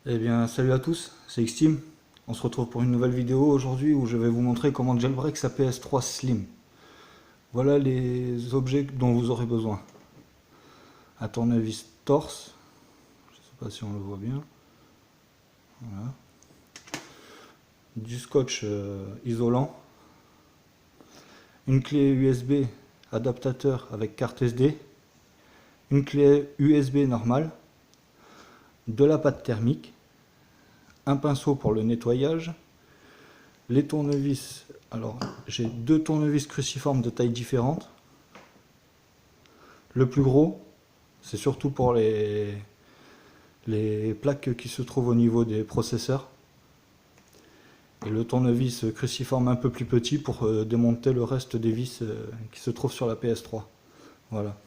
Eh bien, salut à tous, c'est Xteam. On se retrouve pour une nouvelle vidéo aujourd'hui où je vais vous montrer comment jailbreak sa PS3 Slim. Voilà les objets dont vous aurez besoin. Un tournevis torse, je ne sais pas si on le voit bien. Voilà. Du scotch isolant. Une clé USB adaptateur avec carte SD. Une clé USB normale. De la pâte thermique. Un pinceau pour le nettoyage. Les tournevis, alors j'ai deux tournevis cruciformes de taille différente. Le plus gros, c'est surtout pour les plaques qui se trouvent au niveau des processeurs. Et le tournevis cruciforme un peu plus petit pour démonter le reste des vis qui se trouvent sur la PS3. Voilà.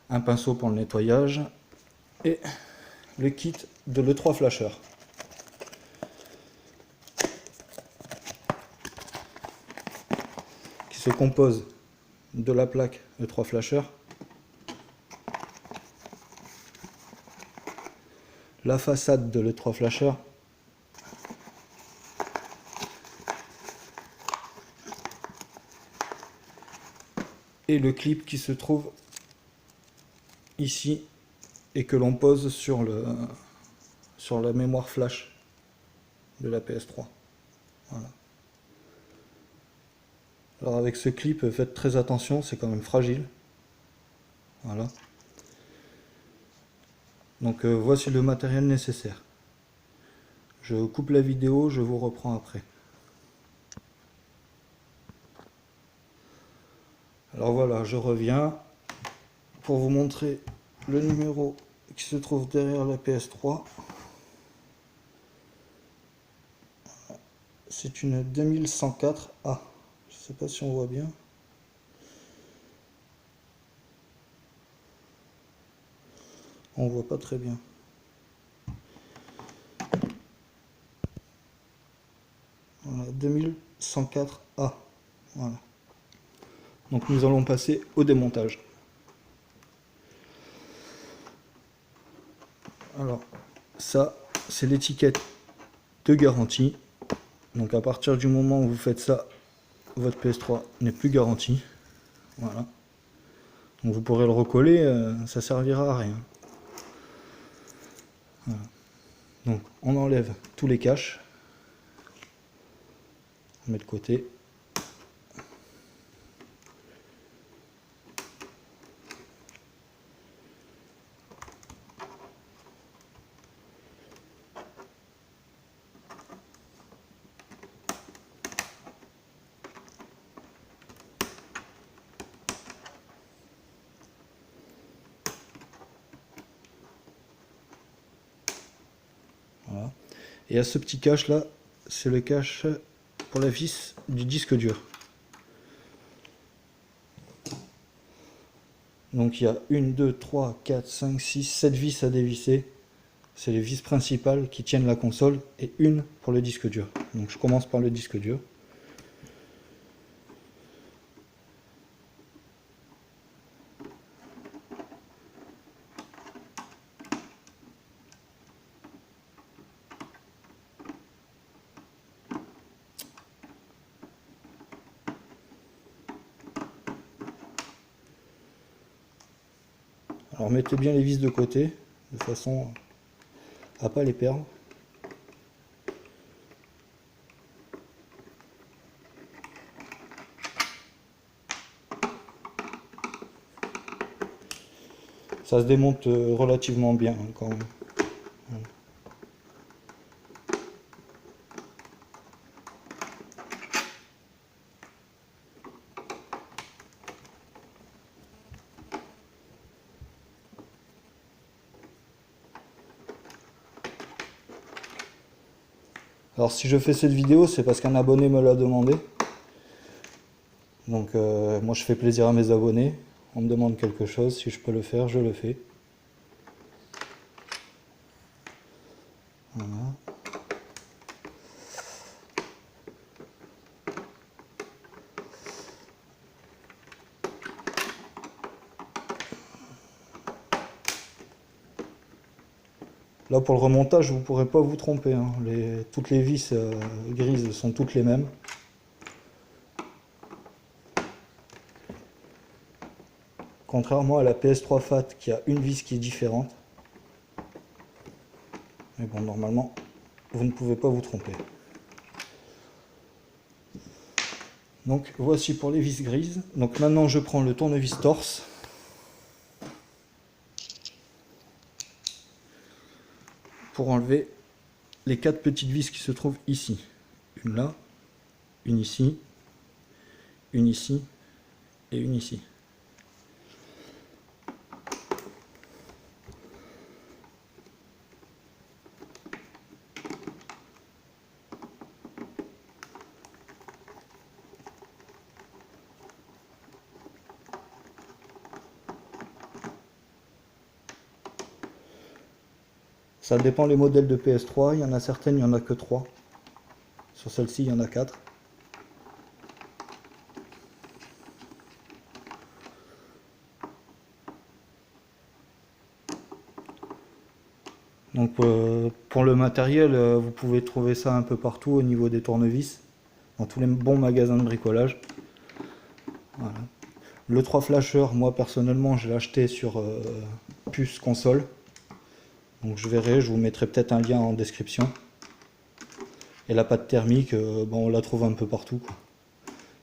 Un pinceau pour le nettoyage et le kit de l'E3 Flasher. Qui se compose de la plaque E3 Flasher, la façade de l'E3 Flasher, et le clip qui se trouve ici et que l'on pose sur la mémoire flash de la PS3. Voilà. Alors avec ce clip, faites très attention, c'est quand même fragile. Voilà. Donc voici le matériel nécessaire. Je coupe la vidéo, je vous reprends après. Alors voilà, je reviens pour vous montrer le numéro qui se trouve derrière la PS3. C'est une 2104A. Je ne sais pas si on voit bien. On voit pas très bien. Voilà, 2104A. Voilà. Donc nous allons passer au démontage. Alors, ça, c'est l'étiquette de garantie. Donc à partir du moment où vous faites ça, votre PS3 n'est plus garantie. Voilà. Donc vous pourrez le recoller, ça servira à rien. Voilà. Donc on enlève tous les caches. On met de côté. Voilà. Et à ce petit cache là, c'est le cache pour la vis du disque dur. Donc il y a 1, 2, 3, 4, 5, 6, 7 vis à dévisser. C'est les vis principales qui tiennent la console et une pour le disque dur. Donc je commence par le disque dur. Alors mettez bien les vis de côté, de façon à pas les perdre. Ça se démonte relativement bien hein, quand même. Alors si je fais cette vidéo, c'est parce qu'un abonné me l'a demandé. Donc moi je fais plaisir à mes abonnés. On me demande quelque chose, si je peux le faire, je le fais. Voilà. Là pour le remontage, vous ne pourrez pas vous tromper, hein. Toutes les vis grises sont toutes les mêmes. Contrairement à la PS3 Fat qui a une vis qui est différente. Mais bon, normalement, vous ne pouvez pas vous tromper. Donc voici pour les vis grises. Donc maintenant je prends le tournevis torse. Pour enlever les 4 petites vis qui se trouvent ici. Une là, une ici et une ici. Ça dépend les modèles de PS3, il y en a certaines, il n'y en a que 3. Sur celle-ci, il y en a 4. Donc pour le matériel, vous pouvez trouver ça un peu partout au niveau des tournevis, dans tous les bons magasins de bricolage. Voilà. Le 3 flasher, moi personnellement, je l'ai acheté sur puce console. Donc je verrai, je vous mettrai peut-être un lien en description. Et la pâte thermique, bon, on la trouve un peu partout, quoi.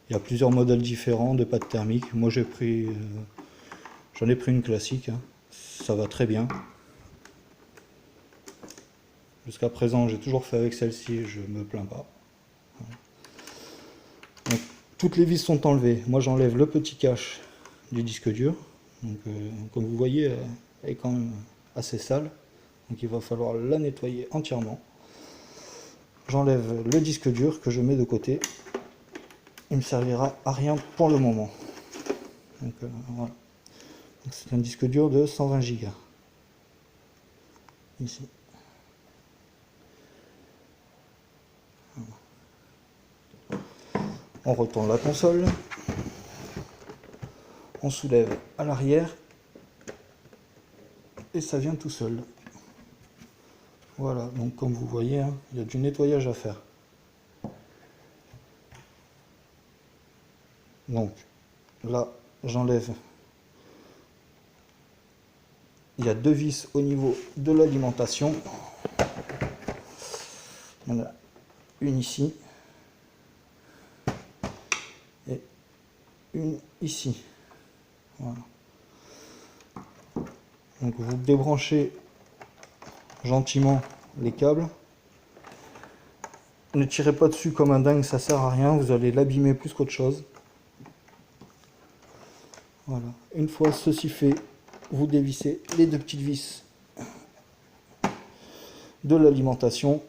Il y a plusieurs modèles différents de pâte thermique. Moi j'en ai pris une classique, hein. Ça va très bien. Jusqu'à présent, j'ai toujours fait avec celle-ci et je me plains pas. Donc, toutes les vis sont enlevées. Moi j'enlève le petit cache du disque dur. Donc, comme vous voyez, elle est quand même assez sale. Donc il va falloir la nettoyer entièrement. J'enlève le disque dur que je mets de côté. Il me servira à rien pour le moment. Donc voilà. C'est un disque dur de 120 Go. Ici. On retourne la console. On soulève à l'arrière. Et ça vient tout seul. Voilà, donc comme vous voyez, hein, il y a du nettoyage à faire. Donc là, j'enlève. Il y a 2 vis au niveau de l'alimentation. Il y en a une ici et une ici. Voilà. Donc vous débranchez gentiment les câbles. Ne tirez pas dessus comme un dingue, ça sert à rien, vous allez l'abîmer plus qu'autre chose. Voilà. Une fois ceci fait, vous dévissez les 2 petites vis de l'alimentation.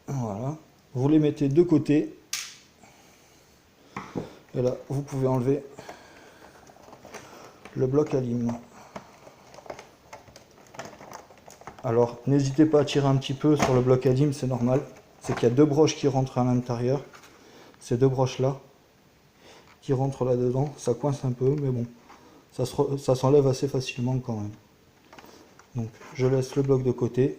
Voilà. Vous les mettez de côté. Et là, vous pouvez enlever le bloc à ligne. Alors, n'hésitez pas à tirer un petit peu sur le bloc à ligne, c'est normal. C'est qu'il y a 2 broches qui rentrent à l'intérieur. Ces 2 broches-là, qui rentrent là-dedans, ça coince un peu, mais bon, ça s'enlève assez facilement quand même. Donc, je laisse le bloc de côté.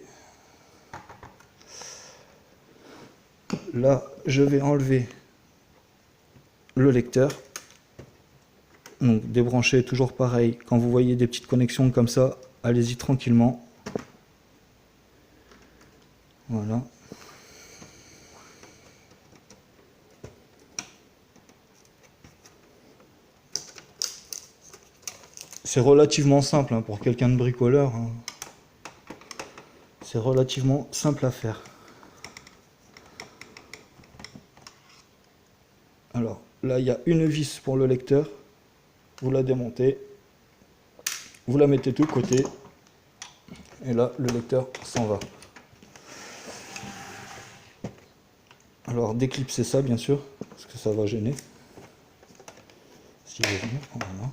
Là, je vais enlever le lecteur. Donc, débrancher toujours pareil. Quand vous voyez des petites connexions comme ça, allez-y tranquillement. Voilà. C'est relativement simple hein, pour quelqu'un de bricoleur. Hein. C'est relativement simple à faire. Alors là, il y a une vis pour le lecteur. Vous la démontez. Vous la mettez de côté. Et là, le lecteur s'en va. Alors déclipsez ça bien sûr, parce que ça va gêner. S'il veut venir, voilà.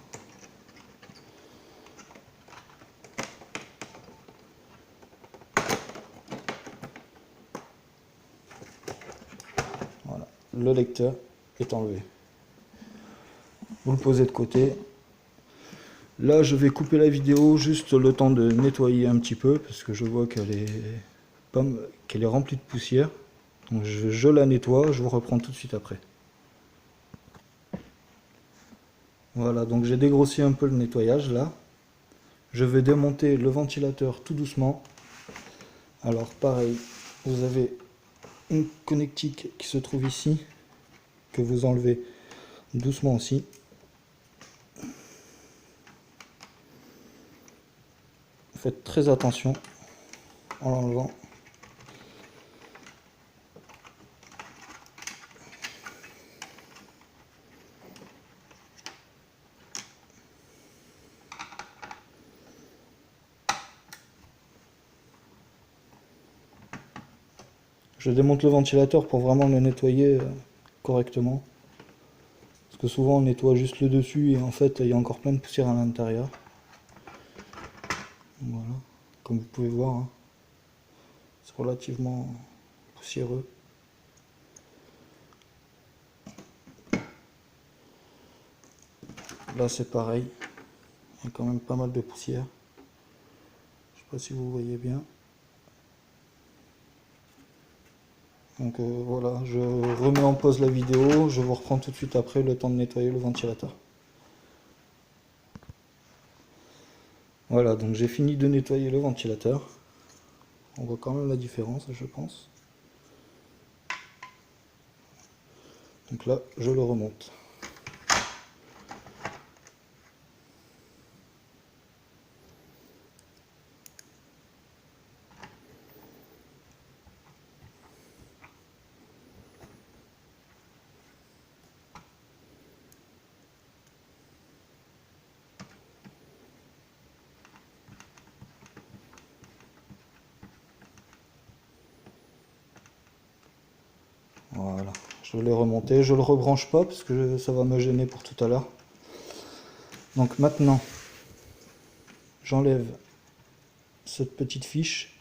le lecteur est enlevé. Vous le posez de côté. Là, je vais couper la vidéo juste le temps de nettoyer un petit peu parce que je vois qu'elle est remplie de poussière. Donc je la nettoie, je vous reprends tout de suite après. Voilà, donc j'ai dégrossi un peu le nettoyage là. Je vais démonter le ventilateur tout doucement. Alors pareil, vous avez une connectique qui se trouve ici, que vous enlevez doucement aussi. Faites très attention en l'enlevant. Je démonte le ventilateur pour vraiment le nettoyer correctement. Parce que souvent on nettoie juste le dessus et en fait il y a encore plein de poussière à l'intérieur. Voilà, comme vous pouvez voir, hein, c'est relativement poussiéreux. Là c'est pareil, il y a quand même pas mal de poussière. Je sais pas si vous voyez bien. Donc voilà, je remets en pause la vidéo, je vous reprends tout de suite après le temps de nettoyer le ventilateur. Voilà, donc j'ai fini de nettoyer le ventilateur. On voit quand même la différence, je pense. Donc là, je le remonte. Voilà, je l'ai remonté, je le rebranche pas parce que ça va me gêner pour tout à l'heure. Donc maintenant, j'enlève cette petite fiche,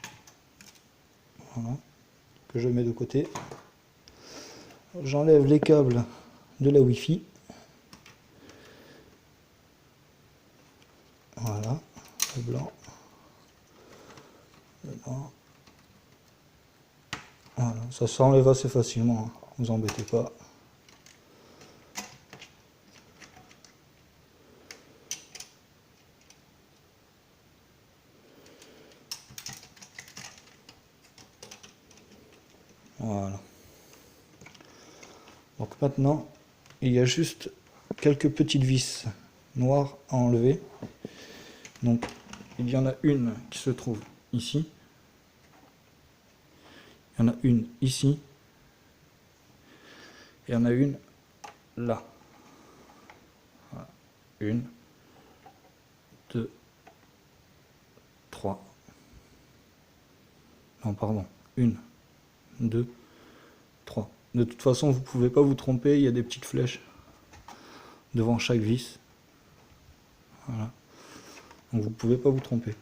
voilà, que je mets de côté. J'enlève les câbles de la Wi-Fi. Voilà, le blanc. Le blanc. Voilà, ça s'enlève assez facilement, hein, vous embêtez pas. Voilà. Donc maintenant, il y a juste quelques petites vis noires à enlever. Donc il y en a une qui se trouve ici. Il y en a une ici. Et il y en a une là. Voilà. Une, deux, trois. Non, pardon. Une, deux, trois. De toute façon, vous ne pouvez pas vous tromper, il y a des petites flèches devant chaque vis. Voilà. Donc vous ne pouvez pas vous tromper.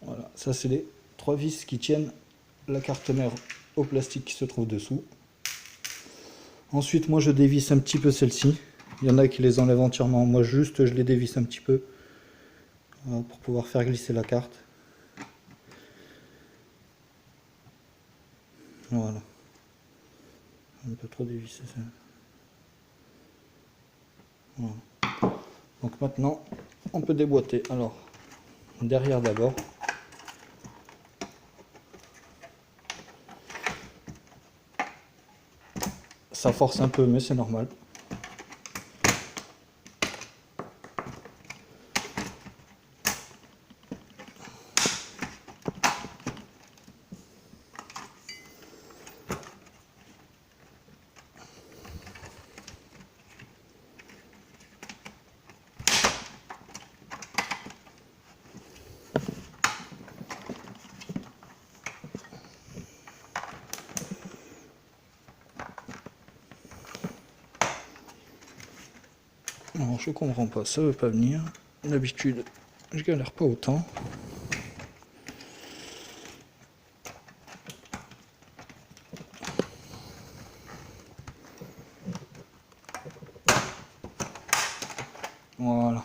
Voilà, ça c'est les trois vis qui tiennent la carte mère au plastique qui se trouve dessous. Ensuite, moi je dévisse un petit peu celle-ci. Il y en a qui les enlèvent entièrement. Moi juste je les dévisse un petit peu pour pouvoir faire glisser la carte. Voilà. Un peu trop dévissé ça. Voilà. Donc maintenant, on peut déboîter. Alors, derrière d'abord. Ça force un peu, mais c'est normal. Alors je comprends pas, ça veut pas venir. D'habitude, je galère pas autant. Voilà.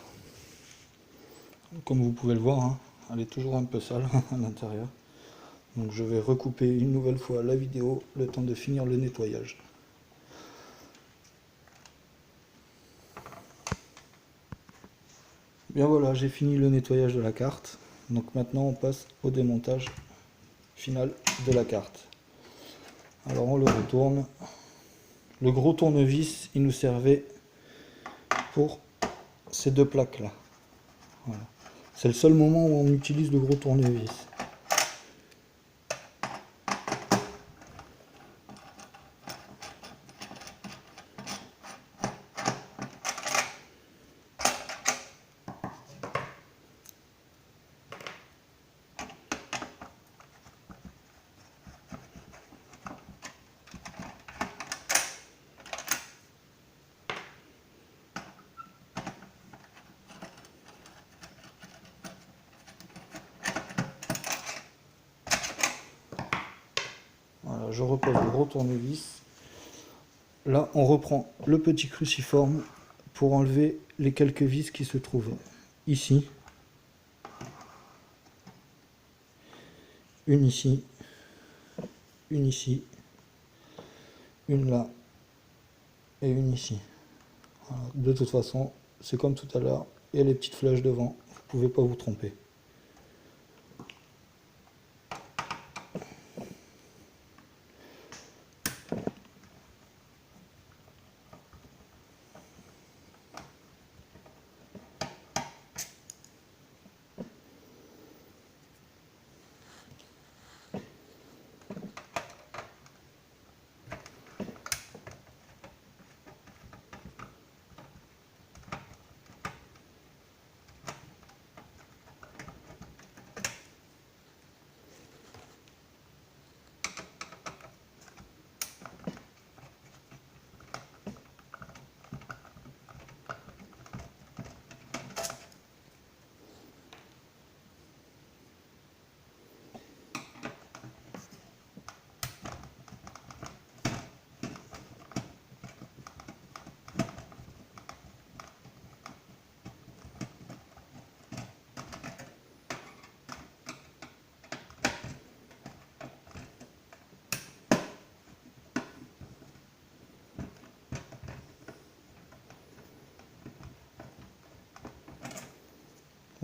Comme vous pouvez le voir, hein, elle est toujours un peu sale à l'intérieur. Donc je vais recouper une nouvelle fois la vidéo, le temps de finir le nettoyage. Bien voilà, j'ai fini le nettoyage de la carte. Donc maintenant on passe au démontage final de la carte. Alors on le retourne. Le gros tournevis, il nous servait pour ces deux plaques là. Voilà. C'est le seul moment où on utilise le gros tournevis. Voilà, je repose le gros tournevis. Là, on reprend le petit cruciforme pour enlever les quelques vis qui se trouvent ici. Une ici, une ici, une là et une ici. Voilà. De toute façon, c'est comme tout à l'heure, il y a les petites flèches devant, vous ne pouvez pas vous tromper.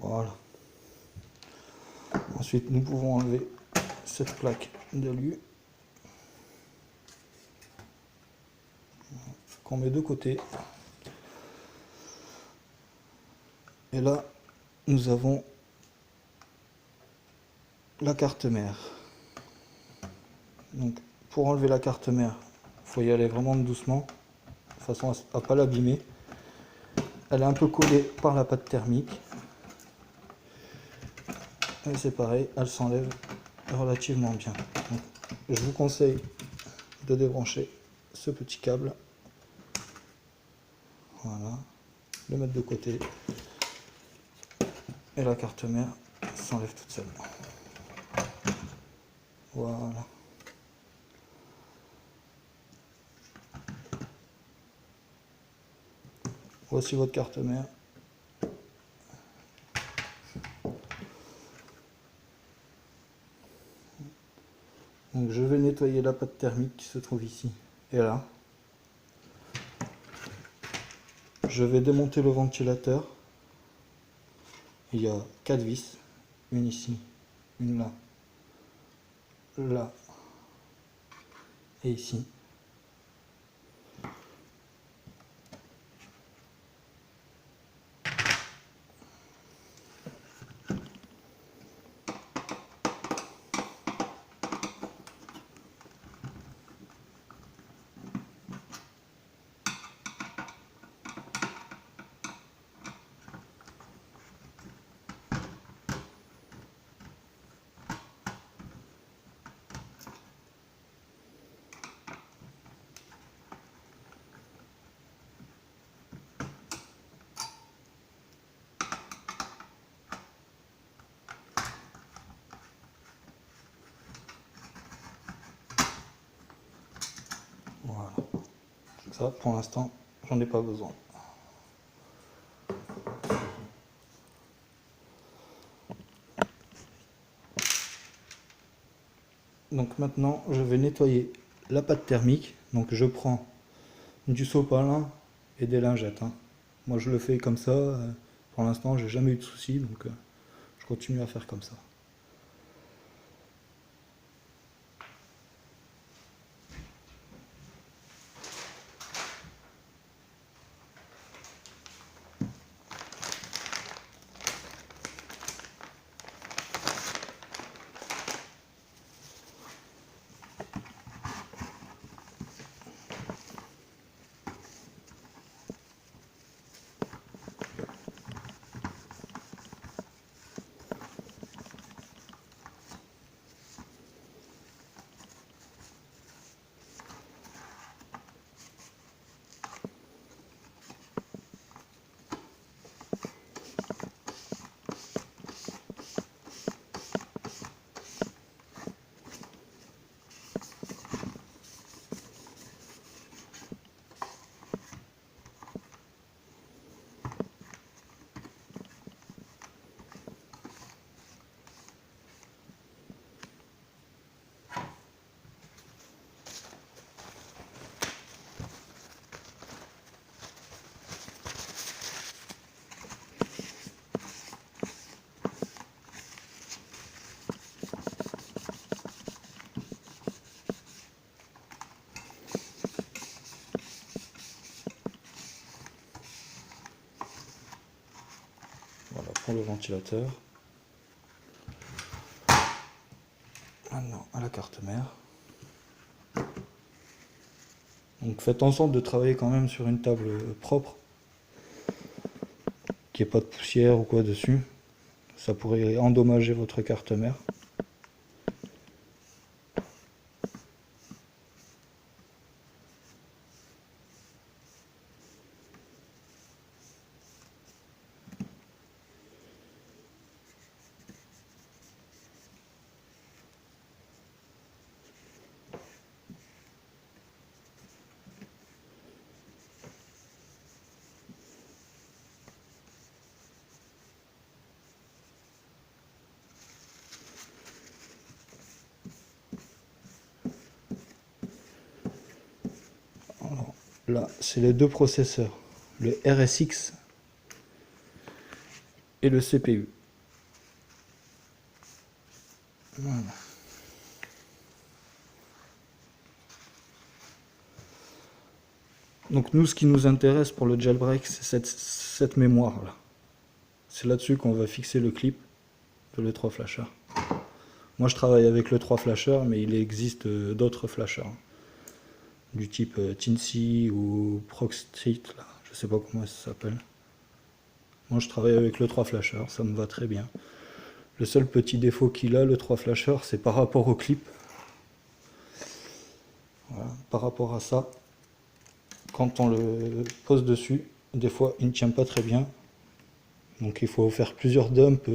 Voilà. Ensuite, nous pouvons enlever cette plaque d'alu qu'on met de côté. Et là, nous avons la carte mère. Donc, pour enlever la carte mère, il faut y aller vraiment doucement, de façon à ne pas l'abîmer. Elle est un peu collée par la pâte thermique. Et c'est pareil, elle s'enlève relativement bien. Donc, je vous conseille de débrancher ce petit câble. Voilà, le mettre de côté. Et la carte mère s'enlève toute seule. Voilà. Voici votre carte mère. Donc je vais nettoyer la pâte thermique qui se trouve ici et là. Je vais démonter le ventilateur. Il y a 4 vis, une ici, une là, là et ici. Ça, pour l'instant, j'en ai pas besoin. Donc maintenant, je vais nettoyer la pâte thermique. Donc je prends du sopalin et des lingettes, hein. Moi je le fais comme ça. Pour l'instant, j'ai jamais eu de soucis, donc je continue à faire comme ça. Voilà pour le ventilateur. Maintenant à la carte mère. Donc faites en sorte de travailler quand même sur une table propre, qu'il n'y ait pas de poussière ou quoi dessus. Ça pourrait endommager votre carte mère. Alors, là, c'est les deux processeurs, le RSX et le CPU. Voilà. Donc nous, ce qui nous intéresse pour le jailbreak, c'est cette mémoire là. C'est là-dessus qu'on va fixer le clip de l'E3 Flasher. Moi je travaille avec l'E3 Flasher, mais il existe d'autres flashers, du type Teensy ou Proxtreet, là. Je sais pas comment ça s'appelle. Moi je travaille avec l'E3 Flasher, ça me va très bien. Le seul petit défaut qu'il a, l'E3 Flasher, c'est par rapport au clip. Voilà. Par rapport à ça, quand on le pose dessus, des fois il ne tient pas très bien. Donc il faut faire plusieurs dumps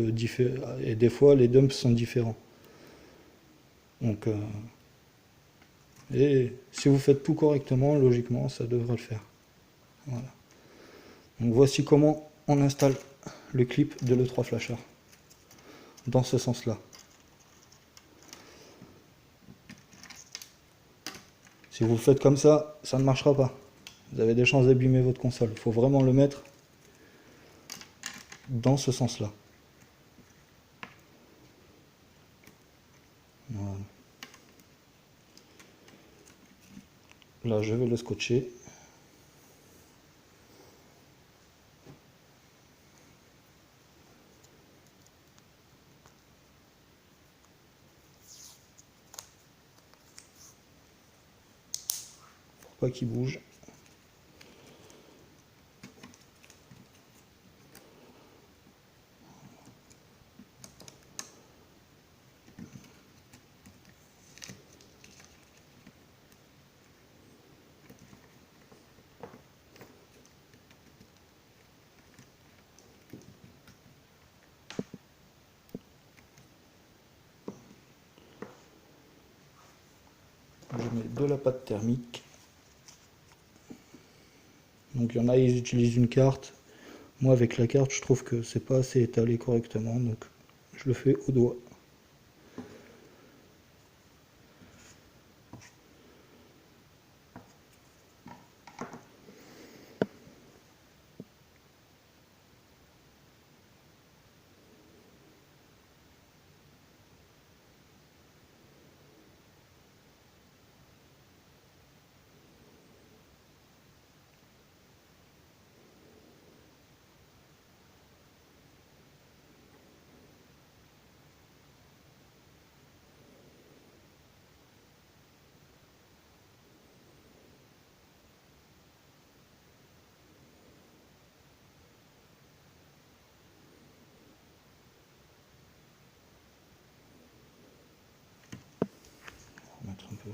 et des fois les dumps sont différents. Donc et si vous faites tout correctement, logiquement ça devrait le faire. Voilà. Donc voici comment on installe le clip de l'E3 Flasher dans ce sens là. Si vous le faites comme ça ne marchera pas. Vous avez des chances d'abîmer votre console. Il faut vraiment le mettre dans ce sens là. Voilà. Là je vais le scotcher. Pour pas qu'il bouge. Je mets de la pâte thermique. Donc il y en a, ils utilisent une carte. Moi avec la carte, je trouve que c'est pas assez étalé correctement, donc je le fais au doigt. On va mettre un peu.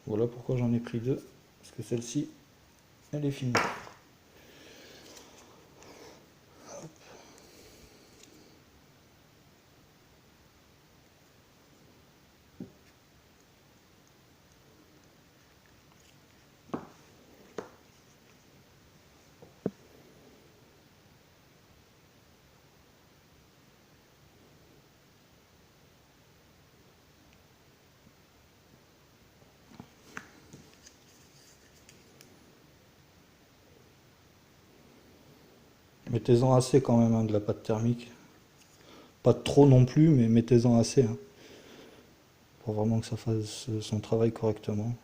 Voilà pourquoi j'en ai pris deux, parce que celle-ci, elle est finie. Mettez-en assez quand même, hein, de la pâte thermique. Pas trop non plus, mais mettez-en assez, hein, pour vraiment que ça fasse son travail correctement.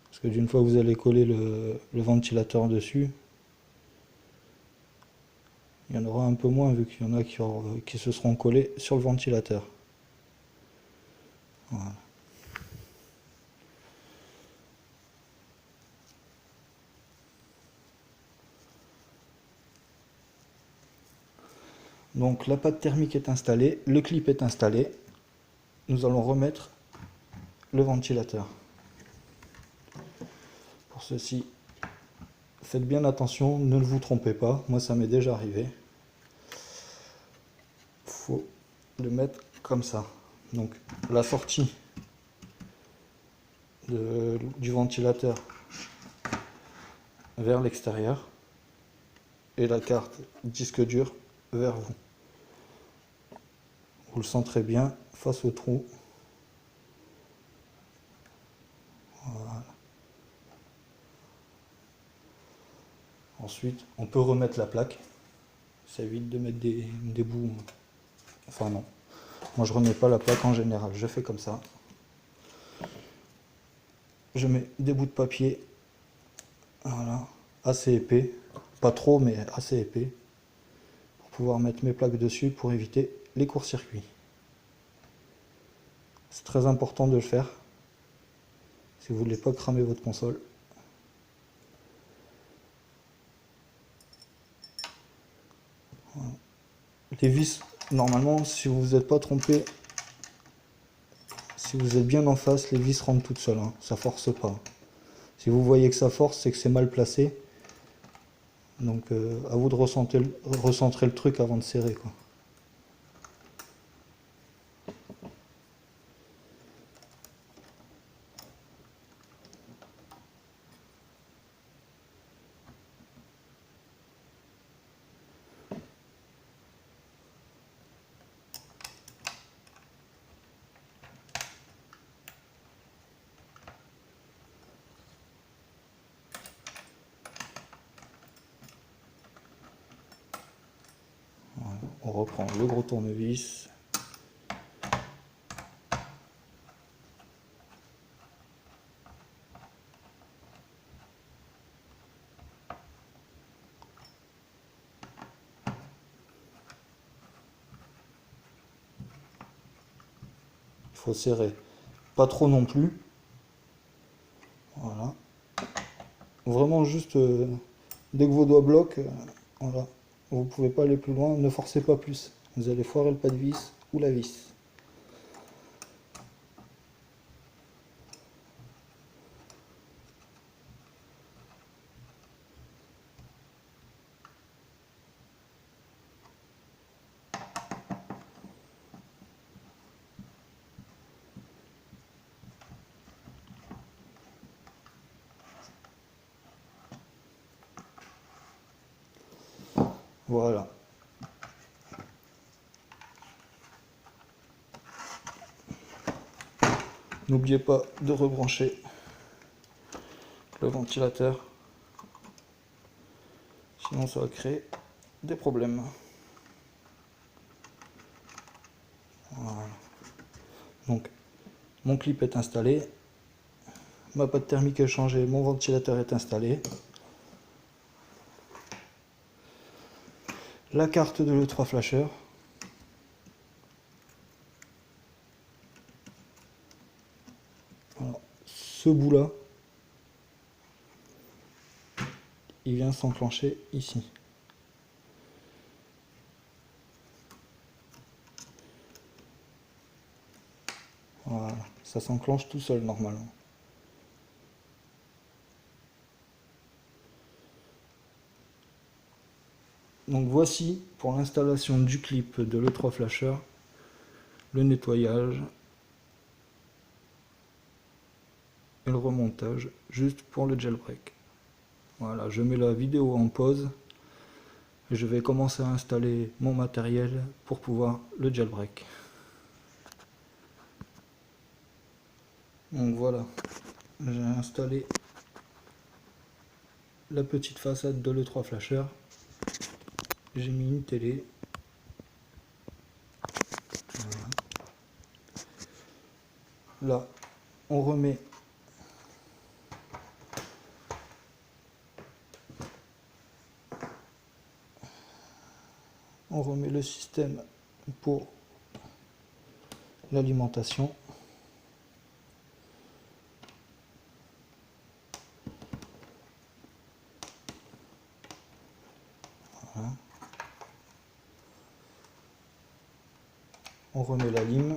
Parce que d'une fois que vous allez coller le ventilateur dessus, il y en aura un peu moins vu qu'il y en a qui se seront collés sur le ventilateur. Voilà. Donc la pâte thermique est installée, le clip est installé. Nous allons remettre le ventilateur. Pour ceci, faites bien attention, ne vous trompez pas. Moi ça m'est déjà arrivé. Il faut le mettre comme ça. Donc la sortie du ventilateur vers l'extérieur et la carte disque dur vers vous. Vous le centrez bien face au trou. Voilà. Ensuite, on peut remettre la plaque. Ça évite de mettre des bouts. Enfin non. Moi je remets pas la plaque en général. Je fais comme ça. Je mets des bouts de papier. Voilà. Assez épais. Pas trop mais assez épais. Pour pouvoir mettre mes plaques dessus pour éviter les courts-circuits. C'est très important de le faire. Si vous voulez pas cramer votre console. Voilà. Les vis, normalement, si vous vous n'êtes pas trompé, si vous êtes bien en face, les vis rentrent toutes seules, hein. Ça force pas. Si vous voyez que ça force, c'est que c'est mal placé. Donc à vous de recentrer le truc avant de serrer, quoi. Voilà. On reprend le gros tournevis. Il faut serrer. Pas trop non plus. Voilà. Vraiment juste dès que vos doigts bloquent, voilà. Vous pouvez pas aller plus loin, ne forcez pas plus. Vous allez foirer le pas de vis ou la vis. Voilà. N'oubliez pas de rebrancher le ventilateur, sinon ça va créer des problèmes. Voilà. Donc, mon clip est installé, ma pâte thermique est changée, mon ventilateur est installé. La carte de l'E3 Flasher. Alors, ce bout là, il vient s'enclencher ici. Voilà, ça s'enclenche tout seul normalement. Donc voici pour l'installation du clip de l'E3 Flasher, le nettoyage et le remontage juste pour le jailbreak. Voilà, je mets la vidéo en pause et je vais commencer à installer mon matériel pour pouvoir le jailbreak. Donc voilà, j'ai installé la petite façade de l'E3 Flasher. J'ai mis une télé. Voilà. Là, on remet le système pour l'alimentation. Voilà. On remet la lime.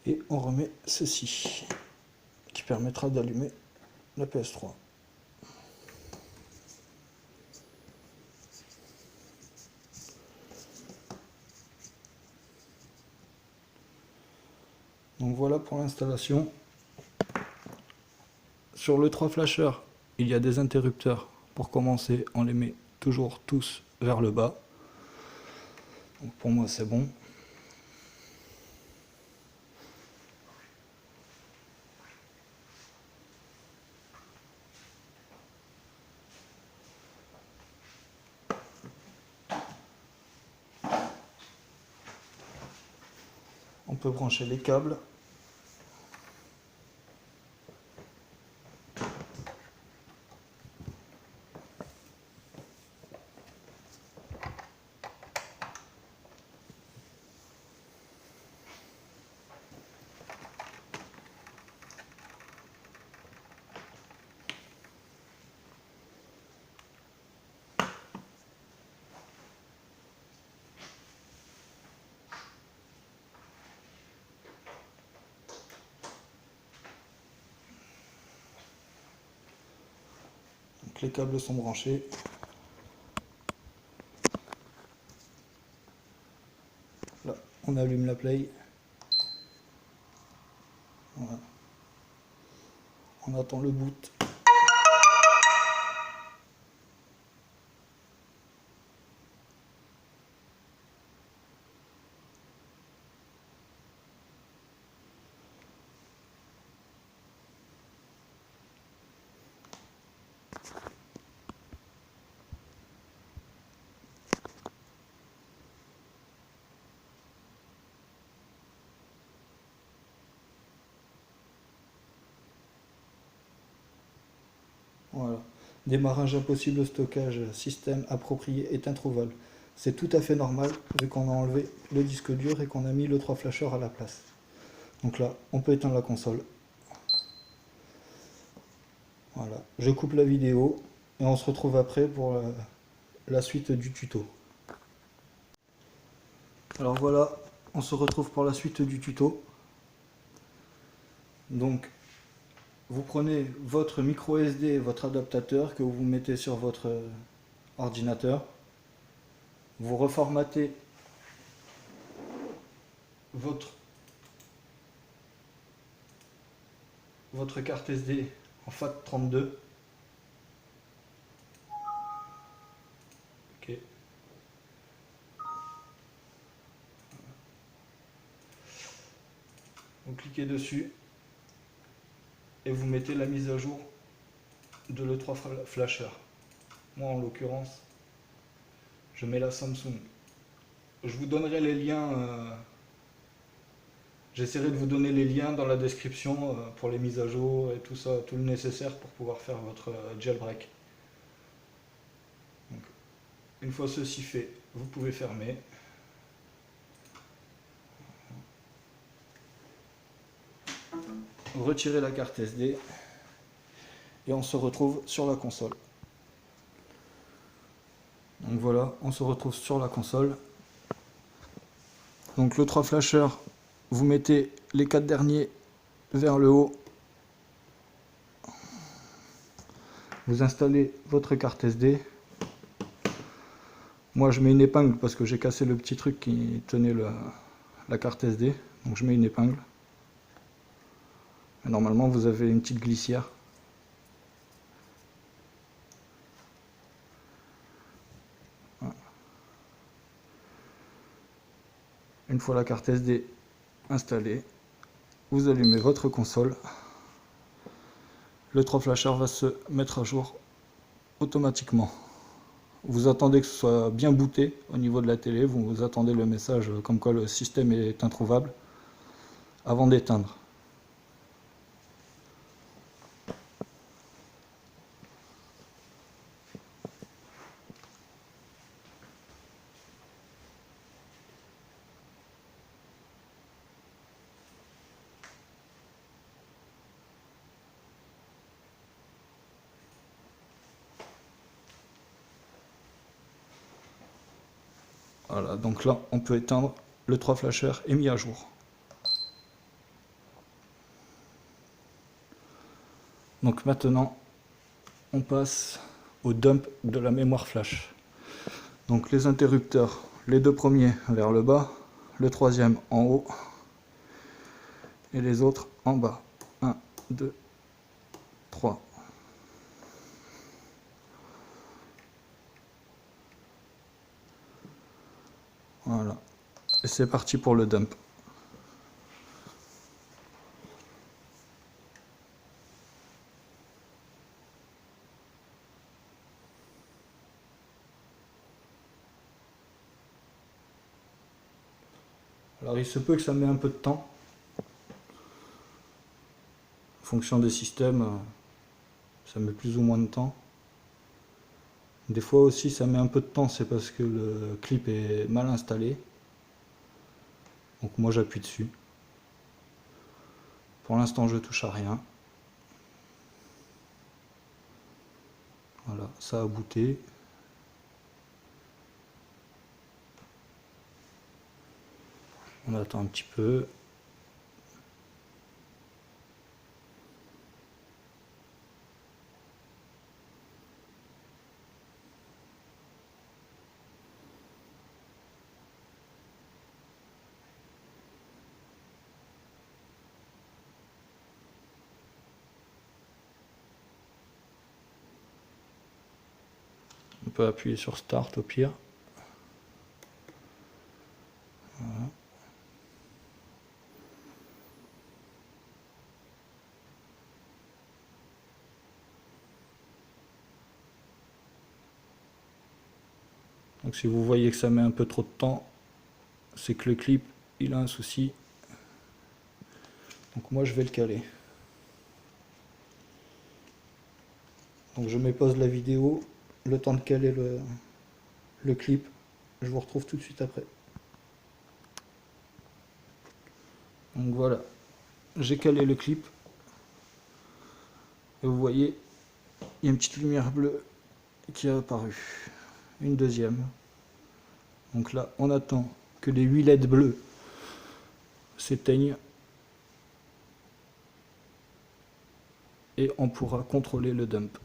Et on remet ceci qui permettra d'allumer la PS3. Donc voilà pour l'installation. Sur le 3 Flasher, il y a des interrupteurs. Pour commencer, on les met toujours tous vers le bas. Donc pour moi c'est bon. On peut brancher les câbles. Donc les câbles sont branchés. Là, on allume la play. Voilà. On attend le boot. Voilà. Démarrage impossible, stockage, système approprié est introuvable. C'est tout à fait normal vu qu'on a enlevé le disque dur et qu'on a mis le 3 flasheurs à la place. Donc là, on peut éteindre la console. Voilà. Je coupe la vidéo et on se retrouve après pour la suite du tuto. Alors voilà, on se retrouve pour la suite du tuto. Donc, vous prenez votre micro SD et votre adaptateur que vous mettez sur votre ordinateur. Vous reformatez votre carte SD en FAT32. Ok. Vous cliquez dessus et vous mettez la mise à jour de l'E3 Flasher. Moi en l'occurrence, je mets la Samsung. Je vous donnerai les liens, j'essaierai de vous donner les liens dans la description pour les mises à jour et tout ça, tout le nécessaire pour pouvoir faire votre jailbreak. Donc, une fois ceci fait, vous pouvez fermer. Retirez la carte SD et on se retrouve sur la console. Donc voilà, on se retrouve sur la console. Donc le 3 flasher, vous mettez les 4 derniers vers le haut. Vous installez votre carte SD. Moi je mets une épingle parce que j'ai cassé le petit truc qui tenait la carte SD. Donc je mets une épingle. Et normalement vous avez une petite glissière. Une fois la carte SD installée, vous allumez votre console. Le 3 flasher va se mettre à jour automatiquement. Vous attendez que ce soit bien booté au niveau de la télé, vous attendez le message comme quoi le système est introuvable avant d'éteindre. Voilà, donc là on peut éteindre, le 3 flasher est mis à jour. Donc maintenant on passe au dump de la mémoire flash. Donc les interrupteurs, les deux premiers vers le bas, le troisième en haut et les autres en bas. 1, 2, 3. Voilà. Et c'est parti pour le dump. Alors il se peut que ça met un peu de temps. En fonction des systèmes, ça met plus ou moins de temps. Des fois aussi ça met un peu de temps, c'est parce que le clip est mal installé. Donc moi j'appuie dessus. Pour l'instant je touche à rien. Voilà, ça a booté. On attend un petit peu. On peut appuyer sur Start au pire. Voilà. Donc si vous voyez que ça met un peu trop de temps, c'est que le clip il a un souci. Donc moi je vais le caler. Donc je mets pause la vidéo, le temps de caler le clip. Je vous retrouve tout de suite après. Donc voilà, j'ai calé le clip. Et vous voyez, il y a une petite lumière bleue qui est apparue. Une deuxième. Donc là, on attend que les 8 LED bleus s'éteignent. Et on pourra contrôler le dump.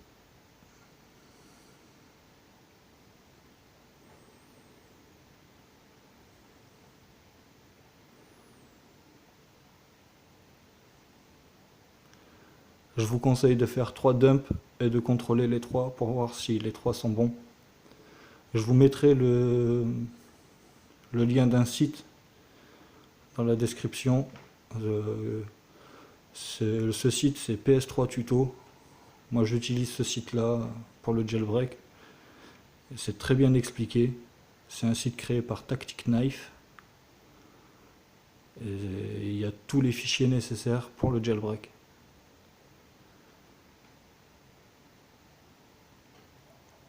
Je vous conseille de faire 3 dumps et de contrôler les 3 pour voir si les 3 sont bons. Je vous mettrai le lien d'un site dans la description. Ce site c'est PS3 Tuto. Moi j'utilise ce site là pour le jailbreak. C'est très bien expliqué. C'est un site créé par Tactic Knife. Et il y a tous les fichiers nécessaires pour le jailbreak.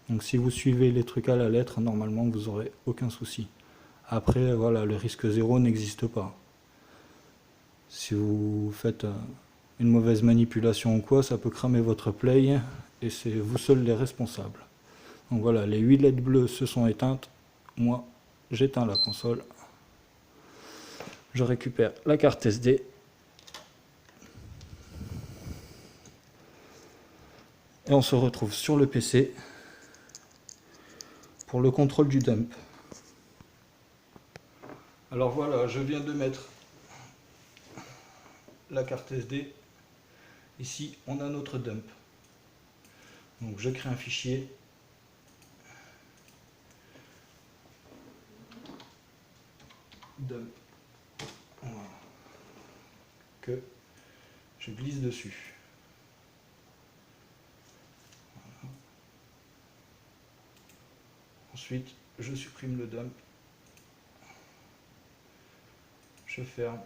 Donc si vous suivez les trucs à la lettre, normalement vous n'aurez aucun souci. Après, voilà, le risque zéro n'existe pas. Si vous faites une mauvaise manipulation ou quoi, ça peut cramer votre play et c'est vous seuls les responsables. Donc voilà, les 8 LED bleues se sont éteintes. Moi, j'éteins la console. Je récupère la carte SD. Et on se retrouve sur le PC pour le contrôle du dump. Alors voilà, je viens de mettre la carte SD. Ici, on a notre dump. Donc je crée un fichier. Dump. Voilà. Que je glisse dessus. Voilà. Ensuite, je supprime le dump. Je ferme.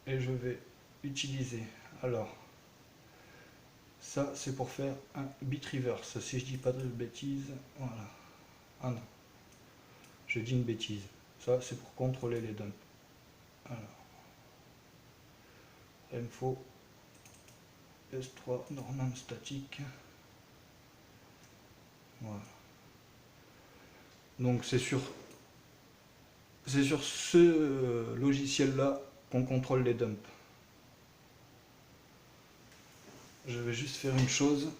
Et je vais utiliser. Alors, ça c'est pour faire un bit reverse. Si je dis pas de bêtises, voilà. Ah non, je dis une bêtise. Ça c'est pour contrôler les dumps. Alors, info S3 Norman statique. Voilà. Donc c'est sur ce logiciel là qu'on contrôle les dumps. Je vais juste faire une chose.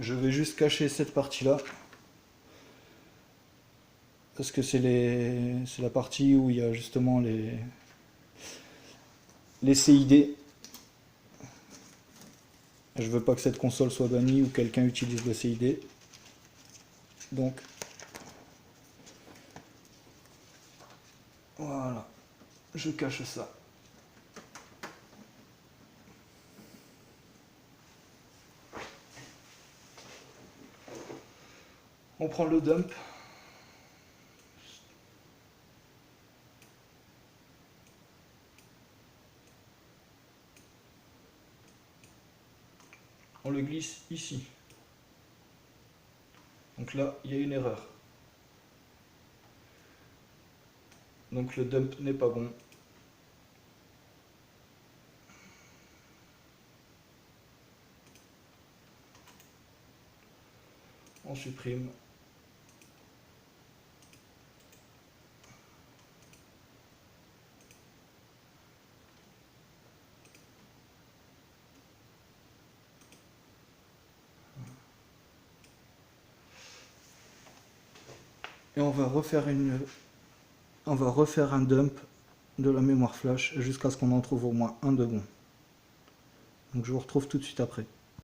Je vais juste cacher cette partie-là. Parce que c'est la partie où il y a justement les CID. Je veux pas que cette console soit bannie ou quelqu'un utilise le CID. Donc, voilà. Je cache ça. On prend le dump. On le glisse ici. Donc là, il y a une erreur. Donc le dump n'est pas bon. On supprime. Et on va refaire un dump de la mémoire flash jusqu'à ce qu'on en trouve au moins un de bon. Donc je vous retrouve tout de suite après.